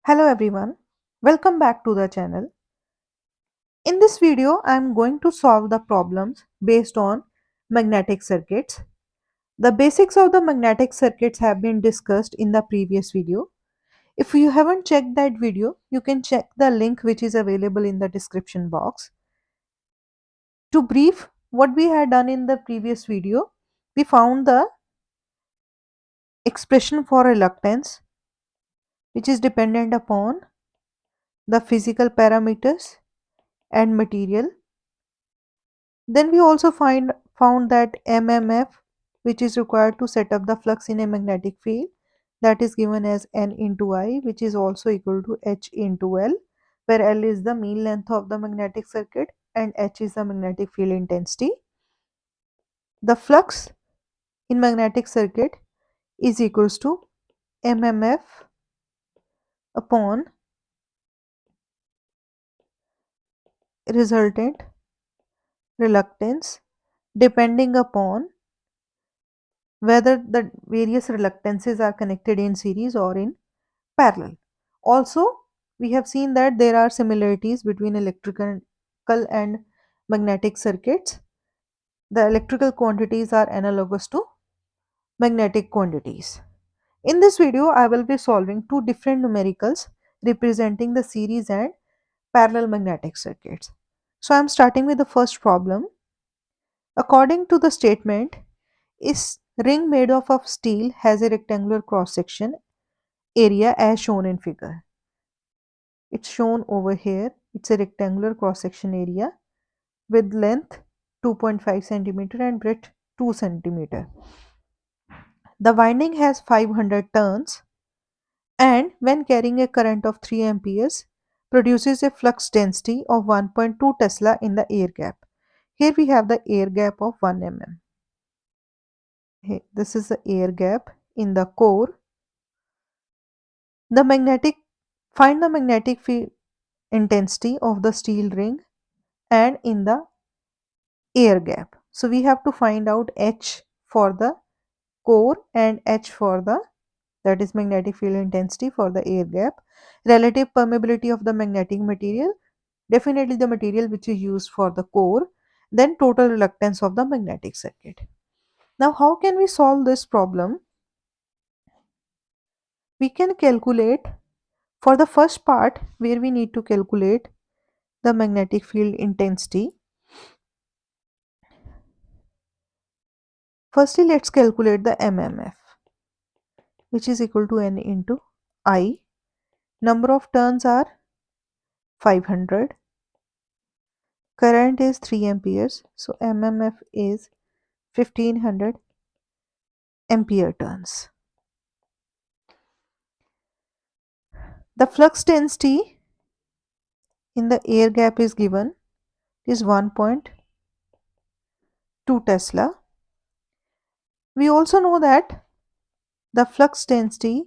Hello everyone, welcome back to the channel. In this video, I am going to solve the problems based on magnetic circuits. The basics of the magnetic circuits have been discussed in the previous video. If you haven't checked that video, you can check the link which is available in the description box. To brief what we had done in the previous video, we found the expression for reluctance which is dependent upon the physical parameters and material. Then we also found that MMF, which is required to set up the flux in a magnetic field, that is given as N into I, which is also equal to H into L, where L is the mean length of the magnetic circuit and H is the magnetic field intensity. The flux in magnetic circuit is equals to MMF upon resultant reluctance, depending upon whether the various reluctances are connected in series or in parallel. Also, we have seen that there are similarities between electrical and magnetic circuits. The electrical quantities are analogous to magnetic quantities. In this video, I will be solving two different numericals representing the series and parallel magnetic circuits. So I am starting with the first problem. According to the statement, is ring made of steel has a rectangular cross section area as shown in figure. It's shown over here. It's a rectangular cross section area with length 2.5 centimeter and breadth 2 centimeter. The winding has 500 turns and when carrying a current of 3 amperes produces a flux density of 1.2 Tesla in the air gap. Here we have the air gap of 1 mm. This is the air gap in the core. The magnetic Find the magnetic field intensity of the steel ring and in the air gap. So we have to find out H for the core and H for the, that is magnetic field intensity for the air gap. Relative permeability of the magnetic material, definitely the material which is used for the core. Then total reluctance of the magnetic circuit. Now how can we solve this problem? We can calculate for the first part where we need to calculate the magnetic field intensity. Firstly, let's calculate the MMF, which is equal to N into I. Number of turns are 500. Current is 3 amperes. So MMF is 1500 ampere turns. The flux density in the air gap is given is 1.2 Tesla. We also know that the flux density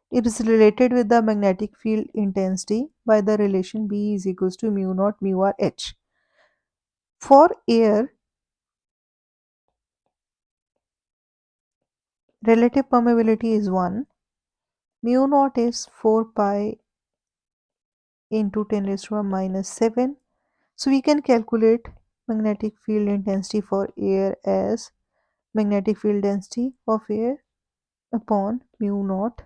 is related with the magnetic field intensity by the relation B is equals to mu naught mu r H. For air, relative permeability is 1, mu naught is 4 pi into 10 raised to the minus 7. So we can calculate magnetic field intensity for air as magnetic field density of air upon mu naught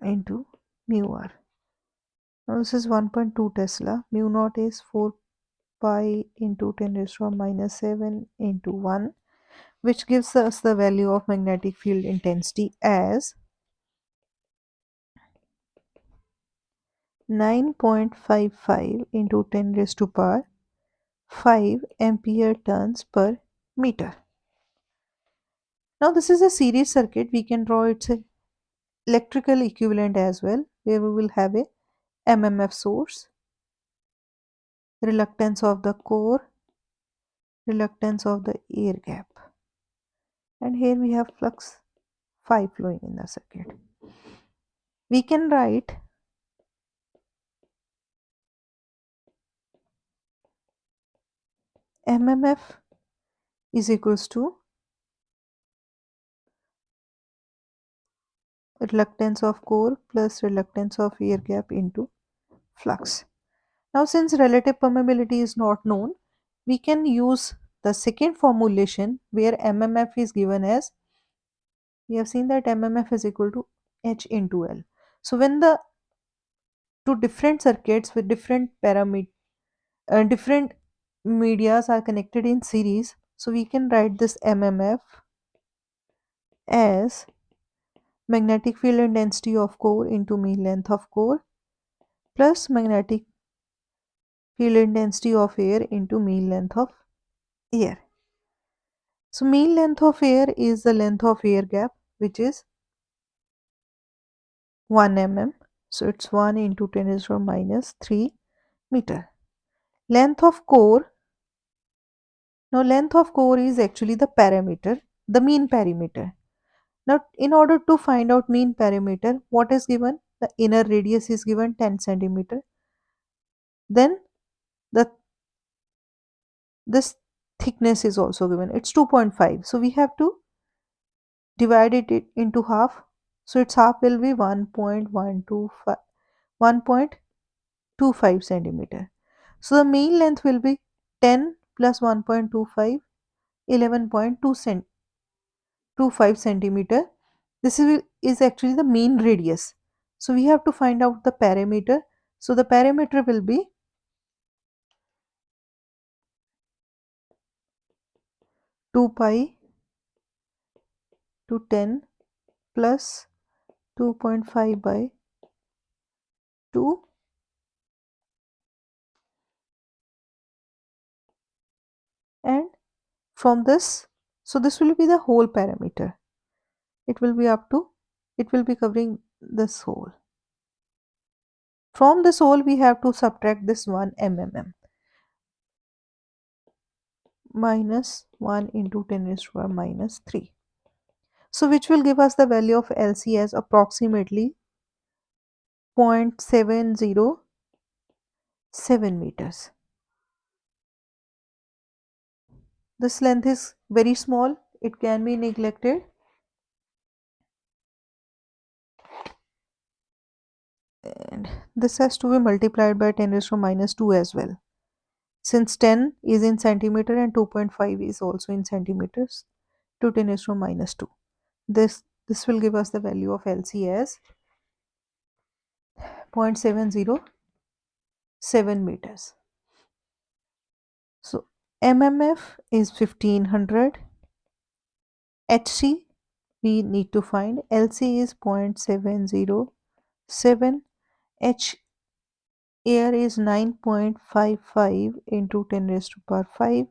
into mu r. Now this is 1.2 Tesla. Mu naught is 4 pi into 10 raised to the minus 7 into 1, which gives us the value of magnetic field intensity as 9.55 into 10 raised to power 5 ampere turns per meter. Now this is a series circuit. We can draw its electrical equivalent as well, where we will have a MMF source, reluctance of the core, reluctance of the air gap, and here we have flux phi flowing in the circuit. We can write MMF is equals to reluctance of core plus reluctance of air gap into flux. Now, since relative permeability is not known, we can use the second formulation where MMF is given as, we have seen that MMF is equal to H into L. So, when the two different circuits with different different medias are connected in series, so we can write this MMF as magnetic field intensity of core into mean length of core plus magnetic field intensity of air into mean length of air. So mean length of air is the length of air gap, which is 1 mm. So it's 1 into 10 raised to minus 3 meter. Length of core. Now length of core is actually the parameter, the mean parameter. Now in order to find out mean parameter, what is given? The inner radius is given 10 centimeter. Then the this thickness is also given. It's 2.5. So we have to divide it into half. So its half will be 1.125 1.25 centimeter. So the mean length will be 10 plus 1.25, 11.25 centimeter. This is actually the mean radius. So we have to find out the parameter. So the parameter will be 2 pi to 10 plus 2.5 by 2, and from this, so this will be the whole parameter. It will be it will be covering this whole. From this whole we have to subtract this 1 mm minus 1 into 10 raised to power minus 3. So which will give us the value of LC as approximately 0.707 meters. This length is very small, it can be neglected, and this has to be multiplied by 10 raised to minus 2 as well. Since 10 is in centimeter and 2.5 is also in centimeters, to 10 raised to minus 2. This will give us the value of LC as 0.707 meters. So MMF is 1500, HC we need to find, LC is 0.707, H air is 9.55 into 10 raised to power 5,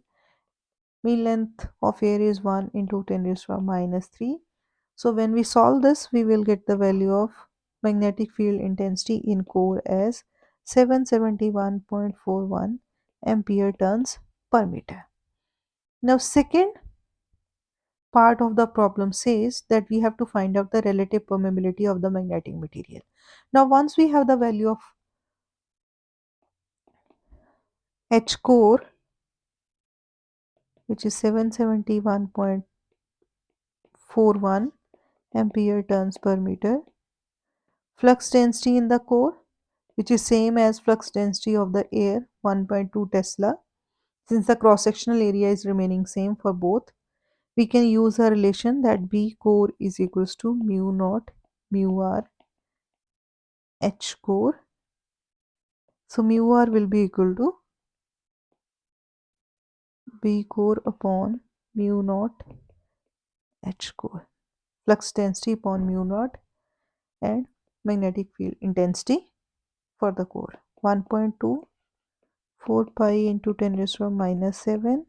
mean length of air is 1 into 10 raised to power minus 3. So when we solve this, we will get the value of magnetic field intensity in core as 771.41 ampere turns per meter. Now second part of the problem says that we have to find out the relative permeability of the magnetic material. Now once we have the value of H core, which is 771.41 ampere turns per meter, flux density in the core, which is same as flux density of the air, 1.2 Tesla. Since the cross-sectional area is remaining same for both, we can use a relation that B core is equals to mu naught mu r H core. So mu r will be equal to B core upon mu naught H core. Flux density upon mu naught and magnetic field intensity for the core. 1.2 4 pi into 10 raised to minus 7,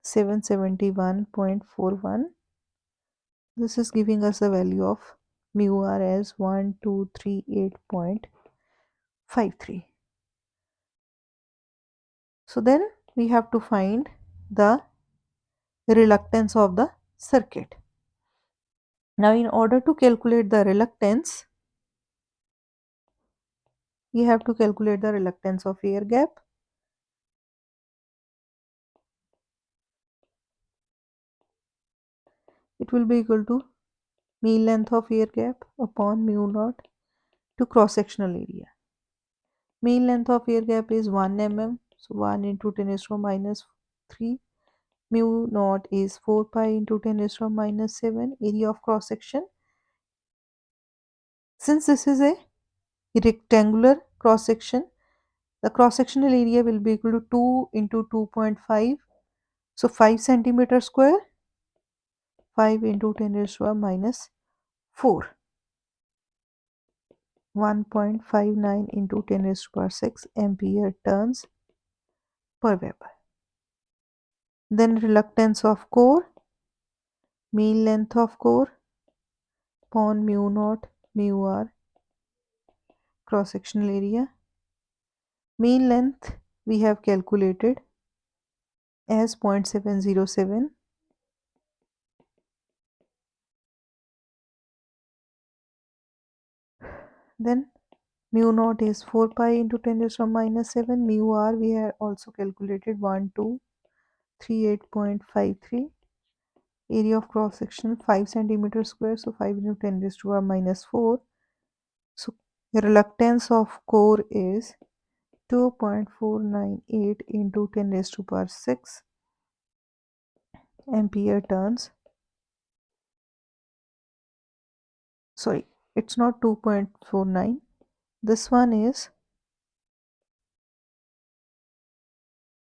771.41. This is giving us the value of mu r as 1238.53. So then we have to find the reluctance of the circuit. Now in order to calculate the reluctance, we have to calculate the reluctance of air gap. It will be equal to mean length of air gap upon mu naught to cross sectional area. Mean length of air gap is 1 mm, so 1 into 10 raised to minus 3. Mu naught is 4 pi into 10 raised to minus 7. Area of cross section. Since this is a rectangular cross section, the cross sectional area will be equal to 2 into 2.5. So 5 centimeter square, 5 into 10 raised to minus 4. 1.59 into 10 raised to 6 ampere turns per Weber. Then reluctance of core, mean length of core upon mu naught mu r cross sectional area. Mean length we have calculated as 0.707. Then mu naught is 4 pi into 10 raised to minus 7. Mu r we have also calculated 1238.53. Area of cross section 5 centimeter square, so 5 into 10 raised to minus 4. So the reluctance of core is 2.498 into 10 raised to power 6 ampere turns. Sorry, it's not 2.49. This one is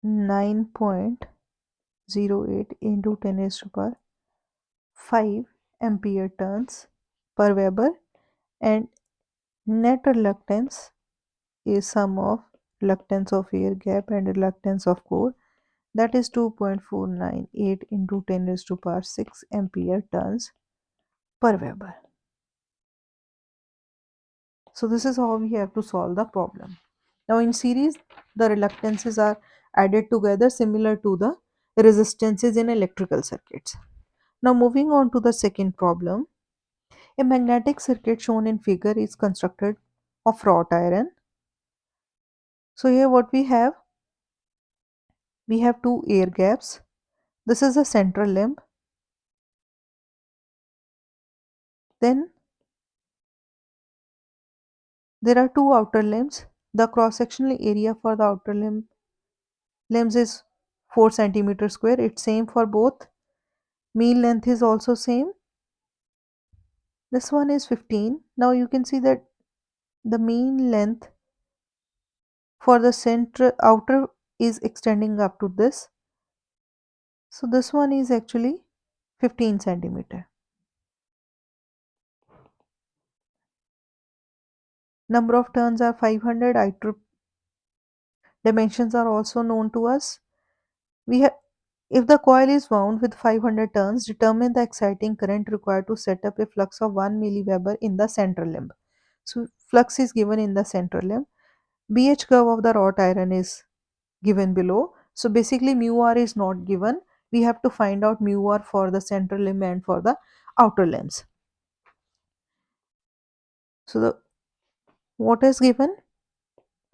9.08 into 10 raised to power 5 ampere turns per Weber, and net reluctance is sum of reluctance of air gap and reluctance of core, that is 2.498 into 10 raised to power 6 ampere turns per Weber. So this is how we have to solve the problem. Now in series, the reluctances are added together similar to the resistances in electrical circuits. Now moving on to the second problem. A magnetic circuit shown in figure is constructed of wrought iron. So here what we have two air gaps. This is the central limb. Then there are two outer limbs. The cross-sectional area for the outer limbs is 4 centimeter square. It's same for both. Mean length is also same. This one is 15. Now you can see that the mean length for the center outer is extending up to this. So this one is actually 15 centimeter. Number of turns are 500. Dimensions are also known to us. We have If the coil is wound with 500 turns, determine the exciting current required to set up a flux of 1 milliweber in the central limb. So flux is given in the central limb. BH curve of the wrought iron is given below. So basically mu r is not given. We have to find out mu r for the central limb and for the outer limbs. So what is given?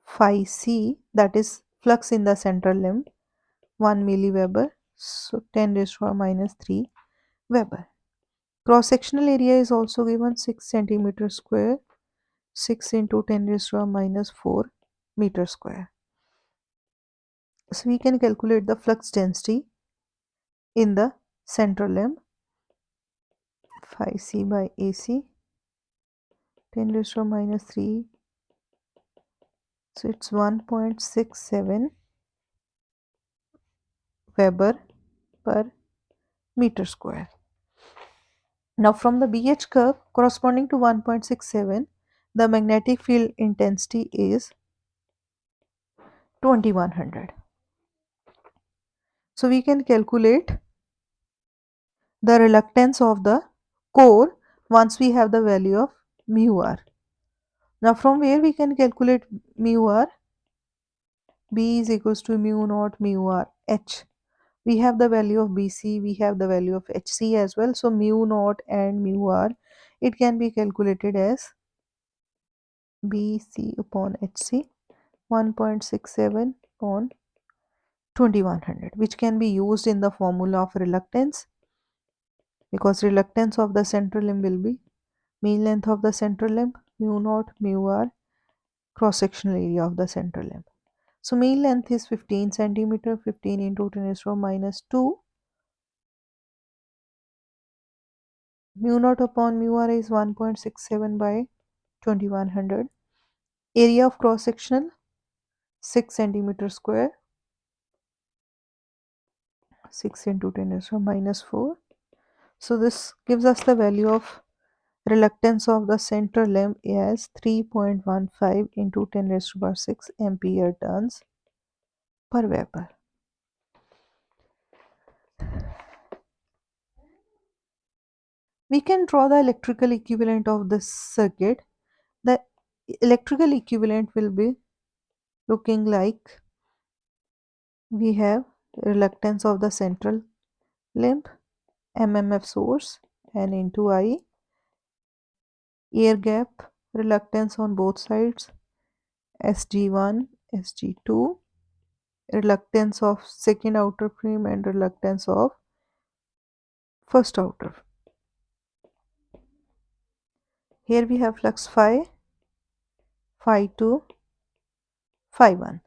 Phi c, that is flux in the central limb, 1 milliweber. So 10 raised to minus 3 Weber. Cross sectional area is also given 6 centimeter square, 6 into 10 raised to minus 4 meter square. So we can calculate the flux density in the central limb. Phi c by AC, 10 raised to minus 3. So it's 1.67 Weber per meter square. Now from the BH curve corresponding to 1.67, the magnetic field intensity is 2100. So we can calculate the reluctance of the core once we have the value of mu r. Now from where we can calculate mu r? B is equals to mu naught mu r h. We have the value of BC, we have the value of HC as well. So mu naught and mu r, it can be calculated as BC upon HC, 1.67 upon 2100, which can be used in the formula of reluctance. because reluctance of the central limb will be mean length of the central limb mu naught mu r cross sectional area of the central limb. So mean length is 15 centimeter, 15 into 10 is from minus 2. Mu naught upon mu r is 1.67 by 2100. Area of cross sectional 6 centimeter square. 6 into 10 is from minus 4. So this gives us the value of reluctance of the central limb as 3.15 into 10 raised to power 6 ampere turns per Weber. We can draw the electrical equivalent of this circuit. The electrical equivalent will be looking like we have reluctance of the central limb, MMF source, and into I, air gap reluctance on both sides, SG1, SG2, reluctance of second outer frame and reluctance of first outer. Here we have flux phi, phi 2, phi 1.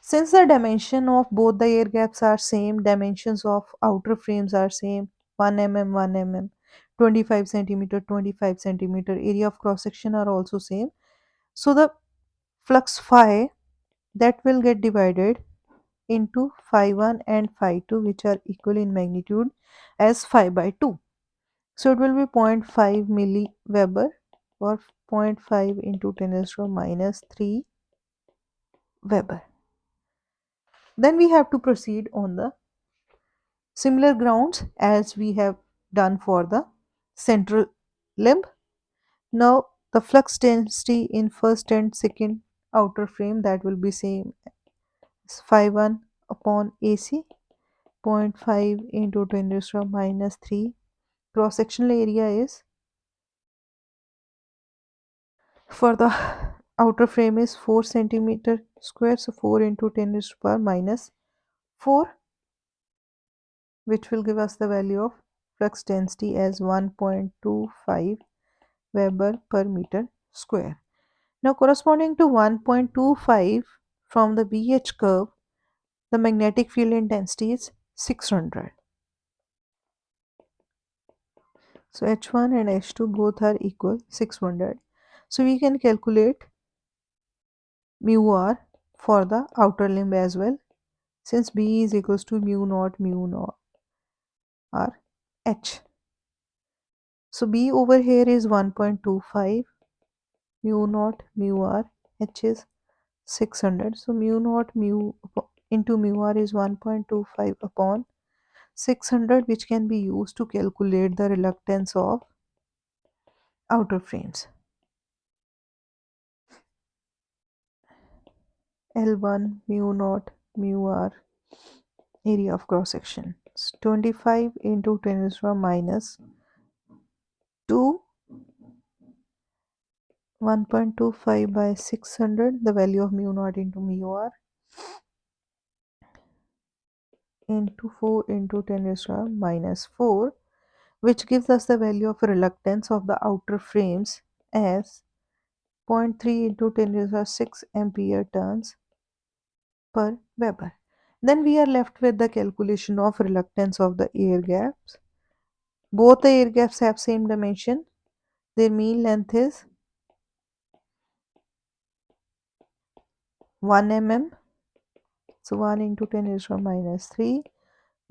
Since the dimension of both the air gaps are same, dimensions of outer frames are same, 1 mm, 1 mm, 25 centimeter, 25 centimeter, area of cross section are also same. So the flux phi that will get divided into phi 1 and phi 2, which are equal in magnitude as phi by 2. So it will be 0.5 milliweber or 0.5 into 10 raised to minus 3 Weber. Then we have to proceed on the similar grounds as we have done for the central limb. Now the flux density in first and second outer frame, that will be same as phi 1 upon AC, 0.5 into 10 raised to minus 3. Cross sectional area is for the outer frame is 4 centimeter square, so 4 into 10 raised to power minus 4, which will give us the value of flux density as 1.25 Weber per meter square. Now corresponding to 1.25 from the BH curve, the magnetic field intensity is 600. So H1 and H2 both are equal 600. So we can calculate mu r for the outer limb as well, since B is equals to mu naught r H. So B over here is 1.25, mu naught mu r H is 600. So mu naught mu into mu r is 1.25 upon 600, which can be used to calculate the reluctance of outer frames. L1 mu naught mu r, area of cross section, 25 into 10 raised to minus 2, 1.25 by 600, the value of mu naught into mu r, into 4 into 10 raised to minus 4, which gives us the value of reluctance of the outer frames as 0.3 into 10 raised to 6 ampere turns per Weber. Then we are left with the calculation of reluctance of the air gaps. Both the air gaps have same dimension. Their mean length is 1 mm. So 1 into 10 is from minus 3.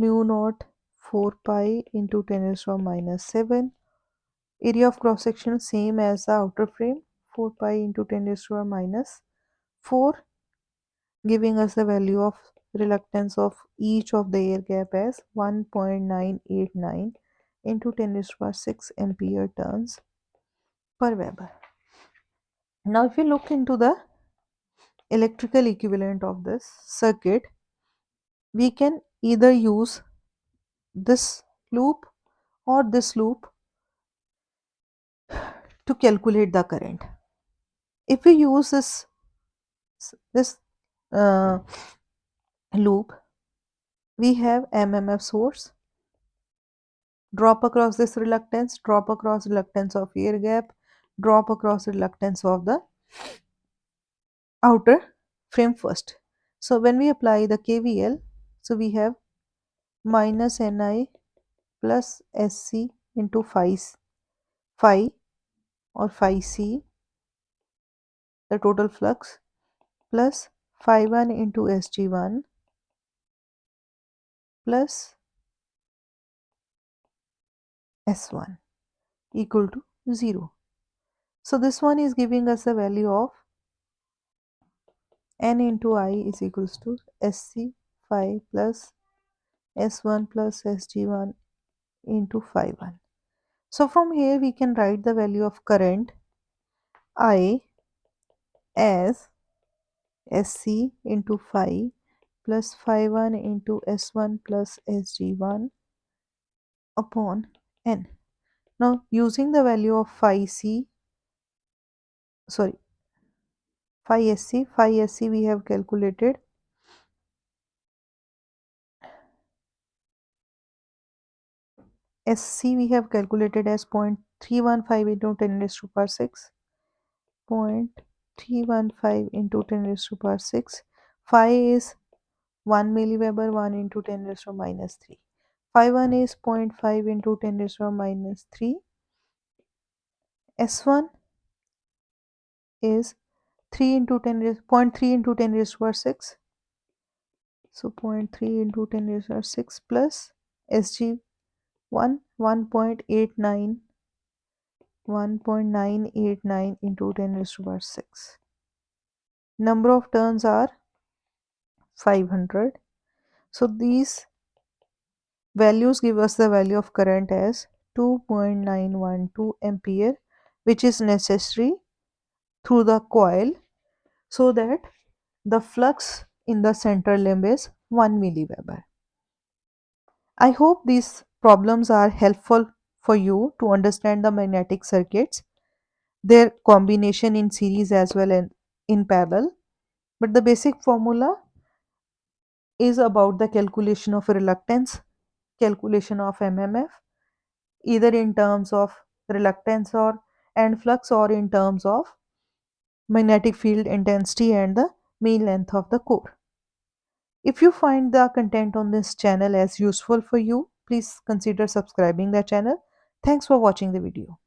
Mu naught 4 pi into 10 is from minus 7. Area of cross section same as the outer frame, 4 pi into 10 is to minus 4, giving us the value of reluctance of each of the air gap as 1.989 into 10 is to 6 ampere turns per Weber. Now if you look into the electrical equivalent of this circuit, we can either use this loop or this loop to calculate the current. If we use this uh, loop, we have MMF source, Drop across this reluctance, drop across reluctance of air gap, drop across reluctance of the outer frame first. So when we apply the KVL, so we have minus Ni plus Sc into phi or phi c, the total flux, plus phi 1 into Sg1 plus S1 equal to 0. So this one is giving us a value of N into I is equals to Sc phi plus S1 plus Sg1 into phi 1. So from here we can write the value of current I as Sc into phi plus phi 1 into S1 plus Sg1 upon N. Now using the value of sorry, phi Sc we have calculated Sc we have calculated as 0.315 into 10 raised to power 6, 0.315 into 10 raised to power 6. Phi is 1 milliweber, 1 into 10 raised to minus 3. Phi 1 is 0.5 into 10 raised to minus 3. S1 is 3 into 10 raised, 0.3 into 10 raised to power 6. So 0.3 into 10 raised to power 6 plus SG1 1.989 into 10 raised to power 6. Number of turns are 500. So these values give us the value of current as 2.912 ampere, which is necessary through the coil so that the flux in the center limb is 1 milliweber. I hope these problems are helpful for you to understand the magnetic circuits, their combination in series as well as in parallel. But the basic formula is about the calculation of reluctance, calculation of MMF, either in terms of reluctance or and flux or in terms of magnetic field intensity and the mean length of the core. If you find the content on this channel as useful for you, please consider subscribing the channel. Thanks for watching the video.